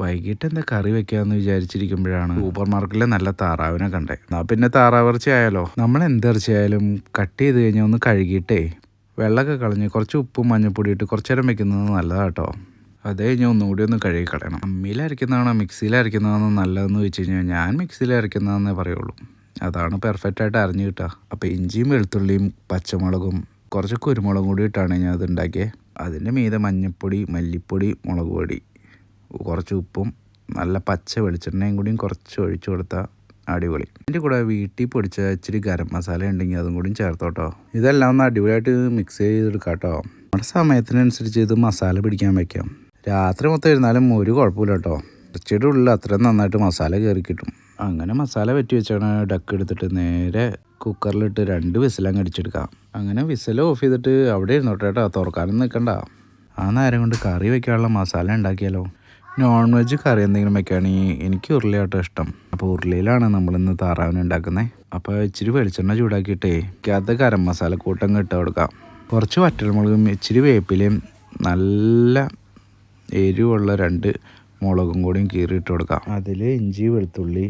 വൈകിട്ട് എന്താ കറി വെക്കാമെന്ന് വിചാരിച്ചിരിക്കുമ്പോഴാണ് സൂപ്പർ മാർക്കറ്റിൽ നല്ല താറാവിനെ കണ്ടേ. എന്നാൽ പിന്നെ താറാവിറച്ചി ആയാലോ. നമ്മൾ എന്തിറച്ചി ആയാലും കട്ട് ചെയ്ത് കഴിഞ്ഞാൽ ഒന്ന് കഴുകിയിട്ടേ വെള്ളമൊക്കെ കളഞ്ഞ് കുറച്ച് ഉപ്പും മഞ്ഞൾപ്പൊടി ഇട്ട് കുറച്ച് നേരം വെക്കുന്നത് നല്ലതാണ് കേട്ടോ. അത് കഴിഞ്ഞാൽ ഒന്നുകൂടി ഒന്ന് കഴുകി കളയണം. അമ്മിയിലരയ്ക്കുന്നതാണോ മിക്സിയിലരയ്ക്കുന്നതാണോ നല്ലതെന്ന് വെച്ച് കഴിഞ്ഞാൽ ഞാൻ മിക്സിയിലരയ്ക്കുന്നതെന്നേ പറയുള്ളൂ. അതാണ് പെർഫെക്റ്റായിട്ട് അരിഞ്ഞ് കിട്ടുക. അപ്പോൾ ഇഞ്ചിയും വെളുത്തുള്ളിയും പച്ചമുളകും കുറച്ച് കുരുമുളകും കൂടി ഇട്ടാണ് ഞാൻ അത് ഉണ്ടാക്കിയത്. അതിൻ്റെ മീതെ മഞ്ഞൾപ്പൊടി, മല്ലിപ്പൊടി, മുളക് പൊടി, കുറച്ച് ഉപ്പും നല്ല പച്ച വെളിച്ചെണ്ണയും കൂടിയും കുറച്ച് ഒഴിച്ചു കൊടുത്താൽ അടിപൊളി. അതിൻ്റെ കൂടെ വീട്ടിൽ പൊടിച്ച ഇച്ചിരി ഗരം മസാല ഉണ്ടെങ്കിൽ അതും കൂടിയും ചേർത്തോട്ടോ. ഇതെല്ലാം ഒന്ന് അടിപൊളിയായിട്ട് മിക്സ് ചെയ്തെടുക്കാം കേട്ടോ. നമ്മുടെ സമയത്തിനനുസരിച്ച് ഇത് മസാല പിടിക്കാൻ വയ്ക്കാം. രാത്രി മൊത്തം ഇരുന്നാലും ഒരു കുഴപ്പമില്ല കേട്ടോ. ഇറച്ചിയുടെ ഉള്ളിൽ അത്രയും നന്നായിട്ട് മസാല കയറി കിട്ടും. അങ്ങനെ മസാല പറ്റി വെച്ചാണ് ഡക്ക് എടുത്തിട്ട് നേരെ കുക്കറിലിട്ട് 2 വിസിലങ്ങ് അടിച്ചെടുക്കാം. അങ്ങനെ വിസിൽ ഓഫ് ചെയ്തിട്ട് അവിടെ ഇരുന്നോട്ടെ കേട്ടോ, തുറക്കാനും നിൽക്കണ്ട. ആ നേരം കൊണ്ട് കറി വയ്ക്കാനുള്ള മസാല ഉണ്ടാക്കിയാലോ. നോൺ വെജ് കറി എന്തെങ്കിലും വെക്കുകയാണെങ്കിൽ എനിക്ക് ഉരുളിയാട്ടോ ഇഷ്ടം. അപ്പോൾ ഉരുളിയിലാണ് നമ്മളിന്ന് താറാവിന് ഉണ്ടാക്കുന്നത്. അപ്പോൾ ഇച്ചിരി വെളിച്ചെണ്ണ ചൂടാക്കിയിട്ടേ അത് ഗരം മസാല കൂട്ടങ്ങ് ഇട്ട് കൊടുക്കാം. കുറച്ച് വറ്റൽമുളകും ഇച്ചിരി വേപ്പിലയും നല്ല എരിവുള്ള 2 മുളകും കൂടിയും കീറിയിട്ട് കൊടുക്കാം. അതിൽ ഇഞ്ചി വെളുത്തുള്ളി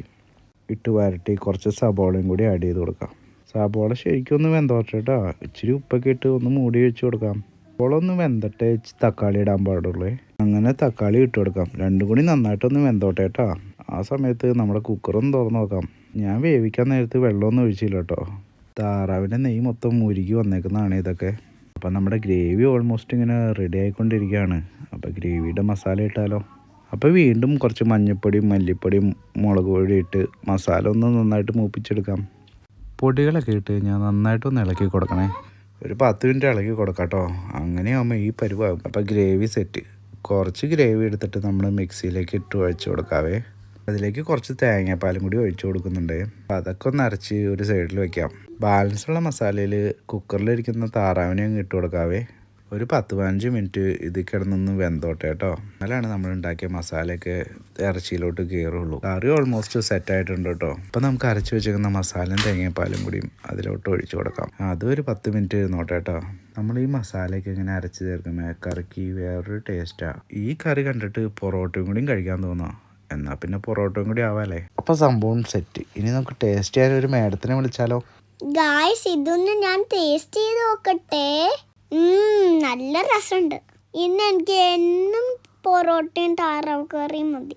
ഇട്ട് വരട്ടി കുറച്ച് സബോളയും കൂടി ആഡ് ചെയ്ത് കൊടുക്കാം. സബോള ശരിക്കും ഒന്ന് വെന്തോട്ടെ കേട്ടോ. ഇച്ചിരി ഉപ്പൊക്കെ ഇട്ട് ഒന്ന് മൂടി വെച്ച് കൊടുക്കാം. സബോള ഒന്ന് വെന്തട്ടെ തക്കാളി ഇടാൻ പാടുള്ളൂ. അങ്ങനെ തക്കാളി ഇട്ട് കൊടുക്കാം. 2 കൂടി നന്നായിട്ടൊന്ന് വെന്തോട്ടെ കേട്ടോ. ആ സമയത്ത് നമ്മുടെ കുക്കറൊന്ന് തുറന്ന് നോക്കാം. ഞാൻ വേവിക്കാൻ നേരത്ത് വെള്ളമൊന്നും ഒഴിച്ചില്ല കേട്ടോ. താറാവിൻ്റെ നെയ്യ് മൊത്തം മുരുകി വന്നേക്കുന്നതാണ് ഇതൊക്കെ. അപ്പം നമ്മുടെ ഗ്രേവി ഓൾമോസ്റ്റ് ഇങ്ങനെ റെഡി ആയിക്കൊണ്ടിരിക്കുകയാണ്. അപ്പോൾ ഗ്രേവിയുടെ മസാല ഇട്ടാലോ. അപ്പോൾ വീണ്ടും കുറച്ച് മഞ്ഞൾപ്പൊടിയും മല്ലിപ്പൊടിയും മുളക് പൊടി ഇട്ട് മസാല ഒന്ന് നന്നായിട്ട് മൂപ്പിച്ചെടുക്കാം. പൊടികളൊക്കെ ഇട്ട് കഴിഞ്ഞാൽ നന്നായിട്ടൊന്ന് ഇളക്കി കൊടുക്കണേ. ഒരു 10 മിനിറ്റ് ഇളക്കി കൊടുക്കാം കേട്ടോ. അങ്ങനെയാകുമ്പോൾ ഈ പരുവാകും. അപ്പോൾ ഗ്രേവി സെറ്റ്. കുറച്ച് ഗ്രേവി എടുത്തിട്ട് നമ്മൾ മിക്സിയിലേക്ക് ഇട്ട് ഒഴിച്ച് കൊടുക്കാവേ. അതിലേക്ക് കുറച്ച് തേങ്ങാപ്പാലും കൂടി ഒഴിച്ച് കൊടുക്കുന്നുണ്ട്. അപ്പോൾ അതൊക്കെ ഒന്ന് അരച്ച് ഒരു സൈഡിൽ വയ്ക്കാം. ബാലൻസുള്ള മസാലയിൽ കുക്കറിലിരിക്കുന്ന താറാവിനെ അങ്ങ് ഇട്ട് കൊടുക്കാവേ. ഒരു 10-15 മിനിറ്റ് ഇത് കിടന്നൊന്ന് വെന്തോട്ടെ കേട്ടോ. എന്നാലാണ് നമ്മൾ ഉണ്ടാക്കിയ മസാലയൊക്കെ ഇറച്ചിയിലോട്ട് കയറുള്ളൂ. കറി ഓൾമോസ്റ്റ് സെറ്റായിട്ടുണ്ട് കേട്ടോ. അപ്പോൾ നമുക്ക് അരച്ച് വെച്ചിരിക്കുന്ന മസാലയും തേങ്ങാപ്പാലും കൂടിയും അതിലോട്ട് ഒഴിച്ചു കൊടുക്കാം. അതൊരു 10 മിനിറ്റ് ഇരുന്നോട്ടെ കേട്ടോ. നമ്മൾ ഈ മസാലയൊക്കെ ഇങ്ങനെ അരച്ച് ചേർക്കുമ്പോൾ കറിക്ക് വേറൊരു ടേസ്റ്റാണ്. ഈ കറി കണ്ടിട്ട് പൊറോട്ടയും കൂടിയും കഴിക്കാൻ തോന്നുക. എന്നാൽ പിന്നെ പൊറോട്ടയും കൂടി ആവാല്ലേ. അപ്പോൾ സംഭവം സെറ്റ്. ഇനി നമുക്ക് ടേസ്റ്റ് ചെയ്യാൻ ഒരു മേഡത്തിനെ വിളിച്ചാലോ. ഗായ്സ്, ഇതൊന്ന് ഞാൻ ടേസ്റ്റ് ചെയ്ത് നോക്കട്ടെ. നല്ല രസമുണ്ട്. ഇന്ന് എനിക്ക് എന്നും പൊറോട്ടയും താറാവ് കറിയും മതി.